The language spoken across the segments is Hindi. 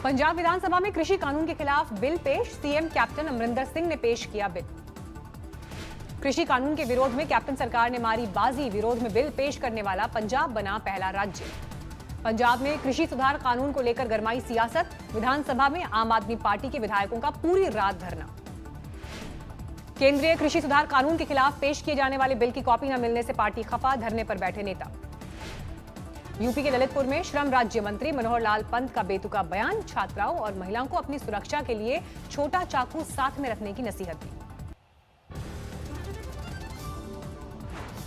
पंजाब विधानसभा में कृषि कानून के खिलाफ बिल पेश, सीएम कैप्टन अमरिंदर सिंह ने पेश किया बिल। कृषि कानून के विरोध में कैप्टन सरकार ने मारी बाजी, विरोध में बिल पेश करने वाला पंजाब बना पहला राज्य। पंजाब में कृषि सुधार कानून को लेकर गरमाई सियासत, विधानसभा में आम आदमी पार्टी के विधायकों का पूरी रात धरना। केंद्रीय कृषि सुधार कानून के खिलाफ पेश किए जाने वाले बिल की कॉपी न मिलने से पार्टी खफा, धरने पर बैठे नेता। यूपी के ललितपुर में श्रम राज्य मंत्री मनोहर लाल पंत का बेतुका बयान, छात्राओं और महिलाओं को अपनी सुरक्षा के लिए छोटा चाकू साथ में रखने की नसीहत दी।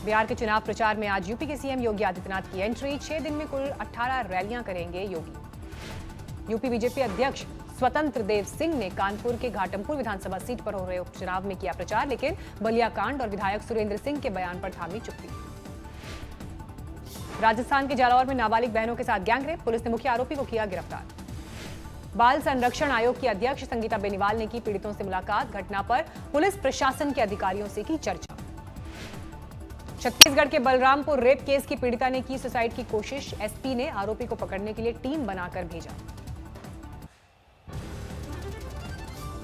बिहार के चुनाव प्रचार में आज यूपी के सीएम योगी आदित्यनाथ की एंट्री, 6 दिन में कुल 18 रैलियां करेंगे योगी। यूपी बीजेपी अध्यक्ष स्वतंत्र देव सिंह ने कानपुर के घाटमपुर विधानसभा सीट पर हो रहे उपचुनाव में किया प्रचार, लेकिन बलिया कांड और विधायक सुरेंद्र सिंह के बयान पर थामी चुप्पी। राजस्थान के जालौर में नाबालिग बहनों के साथ गैंगरेप, पुलिस ने मुख्य आरोपी को किया गिरफ्तार। बाल संरक्षण आयोग की अध्यक्ष संगीता बेनीवाल ने की पीड़ितों से मुलाकात, घटना पर पुलिस प्रशासन के अधिकारियों से की चर्चा। छत्तीसगढ़ के बलरामपुर रेप केस की पीड़िता ने की सुसाइड की कोशिश, एसपी ने आरोपी को पकड़ने के लिए टीम बनाकर भेजा।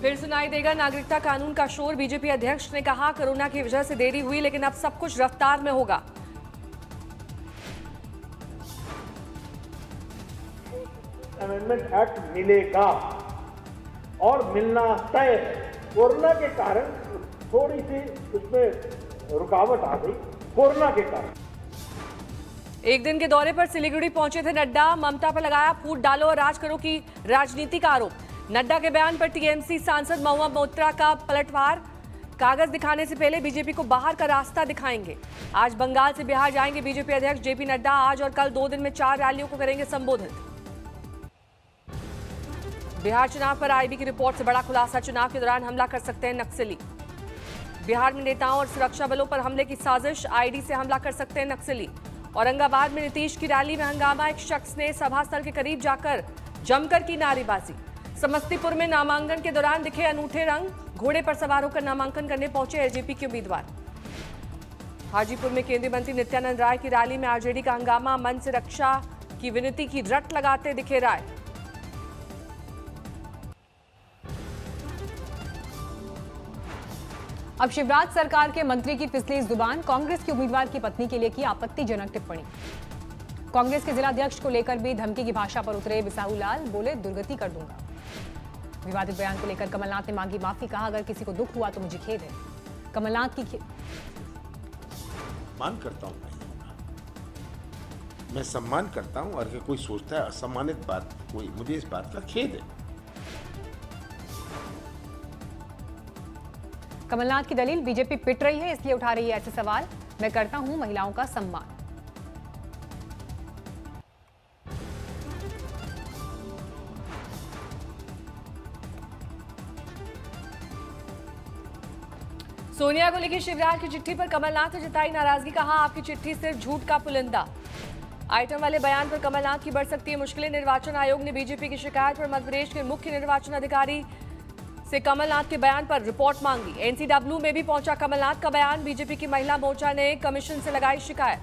फिर सुनाई देगा नागरिकता कानून का शोर, बीजेपी अध्यक्ष ने कहा कोरोना की वजह से देरी हुई, लेकिन अब सब कुछ रफ्तार में होगा। अमेंडमेंट एक्ट मिलेगा और मिलना तय है। कोरोना के कारण थोड़ी सी उसमें रुकावट आ गई, कोरोना के कारण। एक दिन के दौरे पर सिलीगुड़ी पहुंचे थे नड्डा, ममता पर लगाया फूट डालो और राज करो की राजनीति का आरोप। नड्डा के बयान पर टीएमसी सांसद महुआ मोइत्रा का पलटवार, कागज दिखाने से पहले बीजेपी को बाहर का रास्ता दिखाएंगे। आज बंगाल से बिहार जाएंगे बीजेपी अध्यक्ष जेपी नड्डा, आज और कल 2 दिन में 4 रैलियों को करेंगे संबोधित। बिहार चुनाव पर आईबी की रिपोर्ट से बड़ा खुलासा, चुनाव के दौरान हमला कर सकते हैं नक्सली। बिहार में नेताओं और सुरक्षा बलों पर हमले की साजिश, आईडी से हमला कर सकते हैं नक्सली। औरंगाबाद में नीतीश की रैली में हंगामा, एक शख्स ने सभा स्थल के करीब जाकर जमकर की नारेबाजी। समस्तीपुर में नामांकन के दौरान दिखे अनूठे रंग, घोड़े पर सवार होकर नामांकन करने पहुंचे एलजेपी के उम्मीदवार। हाजीपुर में केंद्रीय मंत्री नित्यानंद राय की रैली में आरजेडी का हंगामा, मन से रक्षा की विनती की रट लगाते दिखे राय। अब शिवराज सरकार के मंत्री की फिसली जुबान, कांग्रेस की उम्मीदवार की पत्नी के लिए की आपत्तिजनक टिप्पणी। कांग्रेस के जिलाध्यक्ष को लेकर भी धमकी की भाषा पर उतरे बिसाहू लाल, बोले दुर्गति कर दूंगा। विवादित बयान को लेकर कमलनाथ ने मांगी माफी, कहा अगर किसी को दुख हुआ तो मुझे खेद है। कमलनाथ की मान करता हूं, मैं सम्मान करता हूं, और कोई सोचता है असम्मानित बात, कोई, मुझे इस बात का खेद है। कमलनाथ की दलील, बीजेपी पिट रही है इसलिए उठा रही है ऐसे सवाल, मैं करता हूं महिलाओं का सम्मान। सोनिया को लिखी शिवराज की चिट्ठी पर कमलनाथ ने जताई नाराजगी, कहा आपकी चिट्ठी सिर्फ झूठ का पुलिंदा। आइटम वाले बयान पर कमलनाथ की बढ़ सकती है मुश्किलें, निर्वाचन आयोग ने बीजेपी की शिकायत पर मध्य प्रदेश के मुख्य निर्वाचन अधिकारी से कमलनाथ के बयान पर रिपोर्ट मांगी। एनसीडब्ल्यू में भी पहुंचा कमलनाथ का बयान, बीजेपी की महिला मोर्चा ने कमीशन से लगाई शिकायत।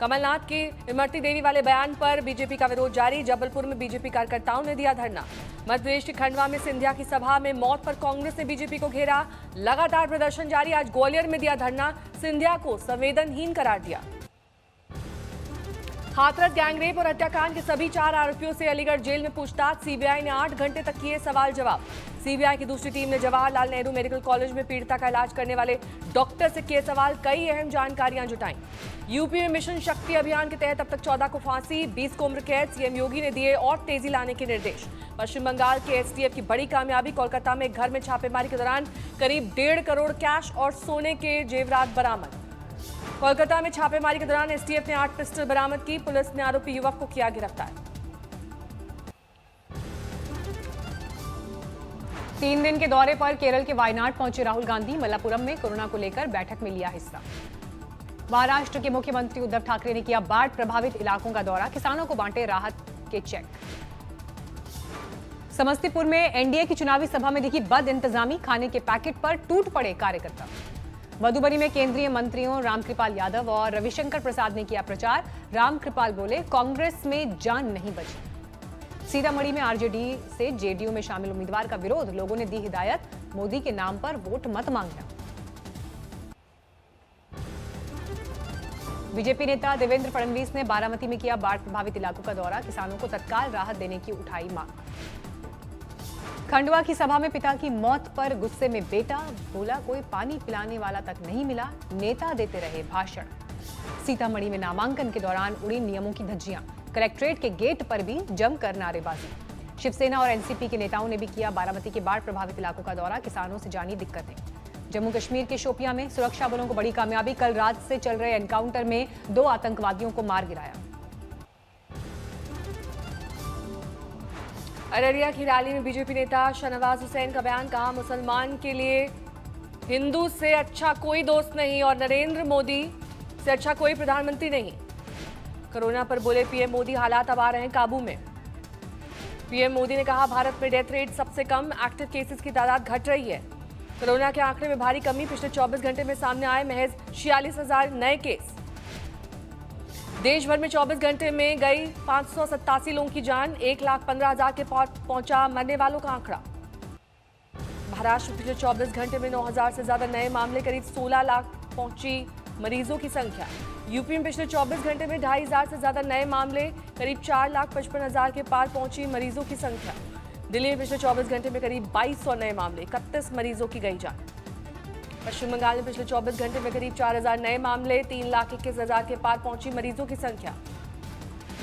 कमलनाथ की इमरती देवी वाले बयान पर बीजेपी का विरोध जारी, जबलपुर में बीजेपी कार्यकर्ताओं ने दिया धरना। मध्य प्रदेश के खंडवा में सिंधिया की सभा में मौत पर कांग्रेस ने बीजेपी को घेरा, लगातार प्रदर्शन जारी, आज ग्वालियर में दिया धरना, सिंधिया को संवेदनहीन करार दिया। हाथरस गैंगरेप और हत्याकांड के सभी 4 आरोपियों से अलीगढ़ जेल में पूछताछ, सीबीआई ने 8 घंटे तक किए सवाल जवाब। सीबीआई की दूसरी टीम ने जवाहरलाल नेहरू मेडिकल कॉलेज में पीड़िता का इलाज करने वाले डॉक्टर से किए सवाल, कई अहम जानकारियां जुटाई। यूपी में मिशन शक्ति अभियान के तहत अब तक 14 को फांसी, 20 को उम्र कैद, सीएम योगी ने दिए और तेजी लाने के निर्देश। पश्चिम बंगाल के एसटीएफ की बड़ी कामयाबी, कोलकाता में एक घर में छापेमारी के दौरान करीब 1.5 करोड़ कैश और सोने के जेवरात बरामद। कोलकाता में छापेमारी के दौरान एसटीएफ ने 8 पिस्टल बरामद की, पुलिस ने आरोपी युवक को किया गिरफ्तार। 3 दिन के दौरे पर केरल के वायनाड पहुंचे राहुल गांधी, मल्लापुरम में कोरोना को लेकर बैठक में लिया हिस्सा। महाराष्ट्र के मुख्यमंत्री उद्धव ठाकरे ने किया बाढ़ प्रभावित इलाकों का दौरा, किसानों को बांटे राहत के चेक। समस्तीपुर में एनडीए की चुनावी सभा में दिखी बद इंतजामी, खाने के पैकेट पर टूट पड़े कार्यकर्ता। मधुबनी में केंद्रीय मंत्रियों रामकृपाल यादव और रविशंकर प्रसाद ने किया प्रचार, रामकृपाल बोले कांग्रेस में जान नहीं बची। सीतामढ़ी में आरजेडी से जेडीयू में शामिल उम्मीदवार का विरोध, लोगों ने दी हिदायत, मोदी के नाम पर वोट मत मांगना। बीजेपी नेता देवेंद्र फडणवीस ने बारामती में किया बाढ़ प्रभावित इलाकों का दौरा, किसानों को तत्काल राहत देने की उठाई मांग। खंडवा की सभा में पिता की मौत पर गुस्से में बेटा, बोला कोई पानी पिलाने वाला तक नहीं मिला, नेता देते रहे भाषण। सीतामढ़ी में नामांकन के दौरान उड़ी नियमों की धज्जियां, कलेक्ट्रेट के गेट पर भी जमकर नारेबाजी। शिवसेना और एनसीपी के नेताओं ने भी किया बारामती के बाढ़ प्रभावित इलाकों का दौरा, किसानों से जानी दिक्कतें। जम्मू कश्मीर के शोपियां में सुरक्षा बलों को बड़ी कामयाबी, कल रात से चल रहे एनकाउंटर में 2 आतंकवादियों को मार गिराया। अररिया की रैली में बीजेपी नेता शाहनवाज हुसैन का बयान, कहा मुसलमान के लिए हिंदू से अच्छा कोई दोस्त नहीं और नरेंद्र मोदी से अच्छा कोई प्रधानमंत्री नहीं। कोरोना पर बोले पीएम मोदी, हालात अब आ रहे हैं काबू में। पीएम मोदी ने कहा भारत में डेथ रेट सबसे कम, एक्टिव केसेस की तादाद घट रही है। कोरोना के आंकड़े में भारी कमी, पिछले 24 घंटे में सामने आए महज 46,000 नए केस। देश भर में 24 घंटे में गई 587 लोगों की जान, 1,15,000 के पार पहुंचा मरने वालों का आंकड़ा। महाराष्ट्र में पिछले 24 घंटे में 9,000 से ज्यादा नए मामले, करीब 16 लाख पहुंची मरीजों की संख्या। यूपी में पिछले 24 घंटे में 2,500 से ज्यादा नए मामले, करीब 4,55,000 के पार पहुंची मरीजों की संख्या। दिल्ली में पिछले 24 घंटे में करीब 2,200 नए मामले, 31 मरीजों की गई जान। पश्चिम बंगाल में पिछले 24 घंटे में करीब 4,000 नए मामले, 3,21,000 के पार पहुंची मरीजों की संख्या।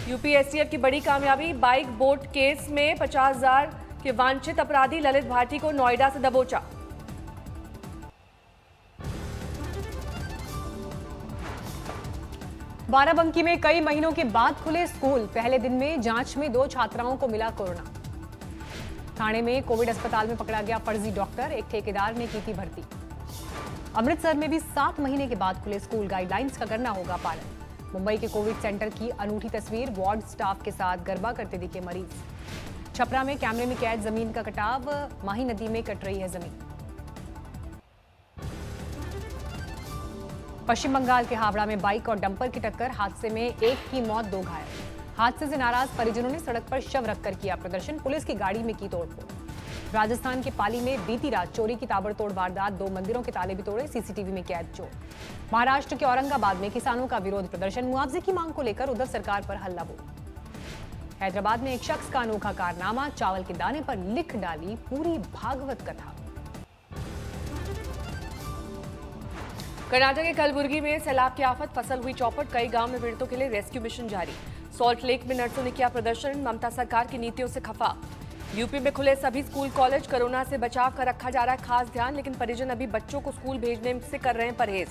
यूपी एसटीएफ की बड़ी कामयाबी, बाइक बोट केस में 50,000 के वांछित अपराधी ललित भाटी को नोएडा से दबोचा। बाराबंकी में कई महीनों के बाद खुले स्कूल, पहले दिन में जांच में 2 छात्राओं को मिला कोरोना। थाने में कोविड अस्पताल में पकड़ा गया फर्जी डॉक्टर, एक ठेकेदार ने की थी भर्ती। अमृतसर में भी 7 महीने के बाद खुले स्कूल, गाइडलाइंस का करना होगा पालन। मुंबई के कोविड सेंटर की अनूठी तस्वीर, वार्ड स्टाफ के साथ गरबा करते दिखे मरीज। छपरा में कैमरे में कैद जमीन का कटाव, माही नदी में कट रही है जमीन। पश्चिम बंगाल के हावड़ा में बाइक और डंपर की टक्कर, हादसे में एक की मौत, 2 घायल। हादसे से नाराज परिजनों ने सड़क पर शव रखकर किया प्रदर्शन, पुलिस की गाड़ी में की तोड़फोड़। राजस्थान के पाली में बीती रात चोरी की ताबड़तोड़ वारदात, 2 मंदिरों के ताले भी तोड़े, सीसीटीवी में कैद चोर। महाराष्ट्र के औरंगाबाद में किसानों का विरोध प्रदर्शन, मुआवजे की मांग को लेकर उद्धव सरकार पर हल्ला बोल। हैदराबाद में एक शख्स का अनोखा कारनामा, चावल के दाने पर लिख डाली पूरी भागवत कथा। कर्नाटक के कलबुर्गी में सैलाब की आफत, फसल हुई चौपट, कई गांव में पीड़ितों के लिए रेस्क्यू मिशन जारी। सॉल्ट लेक में नर्सों ने किया प्रदर्शन, ममता सरकार की नीतियों से खफा। यूपी में खुले सभी स्कूल कॉलेज, कोरोना से बचाव का रखा जा रहा है खास ध्यान, लेकिन परिजन अभी बच्चों को स्कूल भेजने से कर रहे हैं परहेज।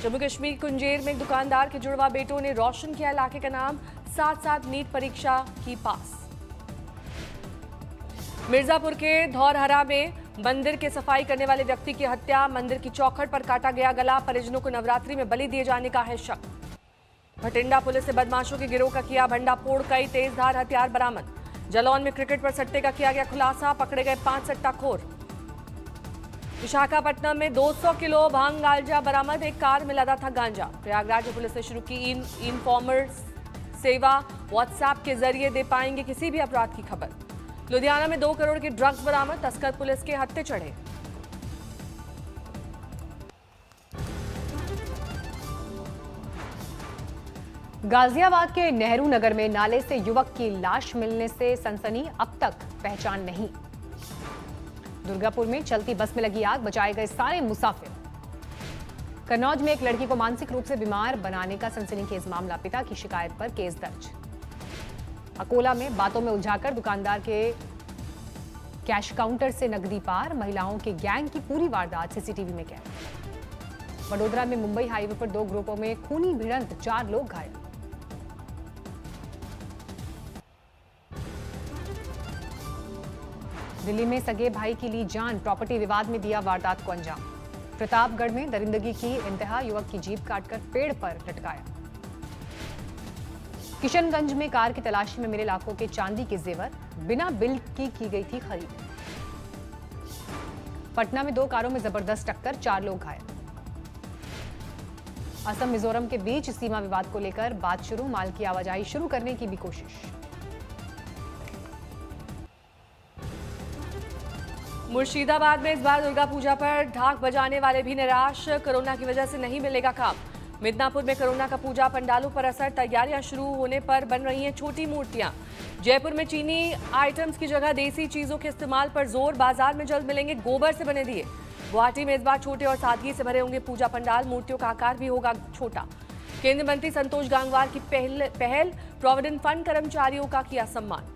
जम्मू कश्मीर कुंजेर में एक दुकानदार के जुड़वा बेटों ने रोशन किया इलाके का नाम, साथ नीट परीक्षा की पास। मिर्जापुर के धौरहरा में मंदिर के सफाई करने वाले व्यक्ति की हत्या, मंदिर की चौखट पर काटा गया गला, परिजनों को नवरात्रि में बलि दिए जाने का है शक। भटिंडा पुलिस ने बदमाशों के गिरोह का किया भंडाफोड़, कई तेजधार हथियार बरामद। जालौन में क्रिकेट पर सट्टे का किया गया खुलासा, पकड़े गए 5 सट्टाखोर। विशाखापट्टनम में 200 किलो भांग गांजा बरामद, एक कार में लदा था गांजा। प्रयागराज में पुलिस ने शुरू की इनफॉर्मर सेवा, व्हाट्सएप के जरिए दे पाएंगे किसी भी अपराध की खबर। लुधियाना में 2 करोड़ के ड्रग्स बरामद, तस्कर पुलिस के हत्थे चढ़े। गाजियाबाद के नेहरू नगर में नाले से युवक की लाश मिलने से सनसनी, अब तक पहचान नहीं। दुर्गापुर में चलती बस में लगी आग, बचाए गए सारे मुसाफिर। कन्नौज में एक लड़की को मानसिक रूप से बीमार बनाने का सनसनीखेज मामला, पिता की शिकायत पर केस दर्ज। अकोला में बातों में उलझाकर दुकानदार के कैश काउंटर से नकदी पार, महिलाओं के गैंग की पूरी वारदात सीसीटीवी में कैद। वडोदरा में मुंबई हाईवे पर 2 ग्रुपों में खूनी भिड़ंत, 4 लोग घायल। दिल्ली में सगे भाई की ली जान, प्रॉपर्टी विवाद में दिया वारदात को अंजाम। प्रतापगढ़ में दरिंदगी की इंतहा, युवक की जीभ काटकर पेड़ पर लटकाया। किशनगंज में कार की तलाशी में मिले लाखों के चांदी के जेवर, बिना बिल की गई थी खरीद। पटना में 2 कारों में जबरदस्त टक्कर, 4 लोग घायल। असम मिजोरम के बीच सीमा विवाद को लेकर बात शुरू, माल की आवाजाही शुरू करने की भी कोशिश। मुर्शिदाबाद में इस बार दुर्गा पूजा पर ढाक बजाने वाले भी निराश, कोरोना की वजह से नहीं मिलेगा काम। मिदनापुर में कोरोना का पूजा पंडालों पर असर, तैयारियां शुरू होने पर बन रही हैं छोटी मूर्तियां। जयपुर में चीनी आइटम्स की जगह देसी चीजों के इस्तेमाल पर जोर, बाजार में जल्द मिलेंगे गोबर से बने दिए। गुवाहाटी में इस बार छोटे और सादगी से भरे होंगे पूजा पंडाल, मूर्तियों का आकार भी होगा छोटा। केंद्रीय मंत्री संतोष गंगवार की पहल, प्रोविडेंट फंड कर्मचारियों का किया सम्मान।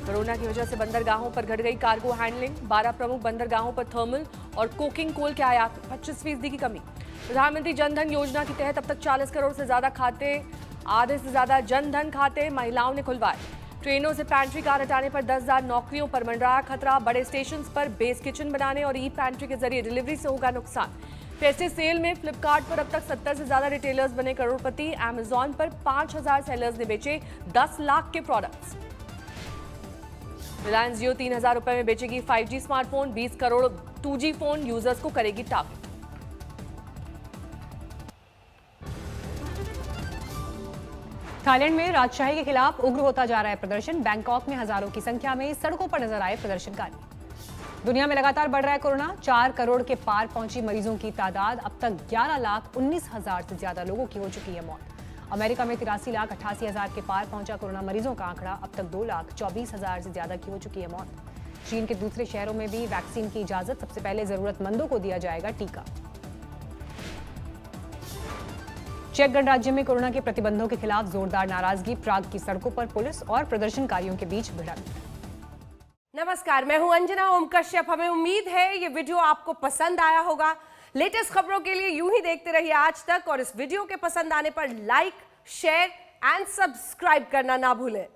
कोरोना की वजह से बंदरगाहों पर घट गई कार्गो हैंडलिंग, 12 प्रमुख बंदरगाहों पर थर्मल और कोकिंग कोल के आयात 25% की कमी। प्रधानमंत्री जनधन योजना के तहत अब तक 40 करोड़ से ज्यादा खाते, आधे से ज्यादा जनधन खाते महिलाओं ने खुलवाए। ट्रेनों से पैंट्री कार हटाने पर 10,000 नौकरियों पर मंडराया खतरा, बड़े स्टेशन पर बेस किचन बनाने और ई पैंट्री के जरिए डिलीवरी से होगा नुकसान। फेस्टिव सेल में फ्लिपकार्ट पर अब तक 70 से ज्यादा रिटेलर्स बने करोड़पति, अमेजॉन पर 5,000 सेलर्स ने बेचे 10 लाख के प्रोडक्ट्स। रिलायंस जियो 3,000 रुपए में बेचेगी 5G smartphone, 20 crore 2G phone users को करेगी टारगेट। थाईलैंड में राजशाही के खिलाफ उग्र होता जा रहा है प्रदर्शन, बैंकॉक में हजारों की संख्या में सड़कों पर नजर आए प्रदर्शनकारी। दुनिया में लगातार बढ़ रहा है कोरोना, 4 करोड़ के पार पहुंची मरीजों की तादाद, अब तक 11,19,000 से ज्यादा लोगों की हो चुकी है मौत। अमेरिका में 83,88,000 के पार पहुंचा कोरोना मरीजों का आंकड़ा, अब तक 2,24,000 से ज्यादा की हो चुकी है मौत। चीन के दूसरे शहरों में भी वैक्सीन की इजाजत, सबसे पहले जरूरतमंदों को दिया जाएगा टीका। चेक गणराज्य में कोरोना के प्रतिबंधों के खिलाफ जोरदार नाराजगी, प्राग की सड़कों पर पुलिस और प्रदर्शनकारियों के बीच भिड़ंत। नमस्कार, मैं हूं अंजना ओम कश्यप। हमें उम्मीद है ये वीडियो आपको पसंद आया होगा। लेटेस्ट खबरों के लिए यूं ही देखते रहिए आज तक, और इस वीडियो के पसंद आने पर लाइक, शेयर एंड सब्सक्राइब करना ना भूलें।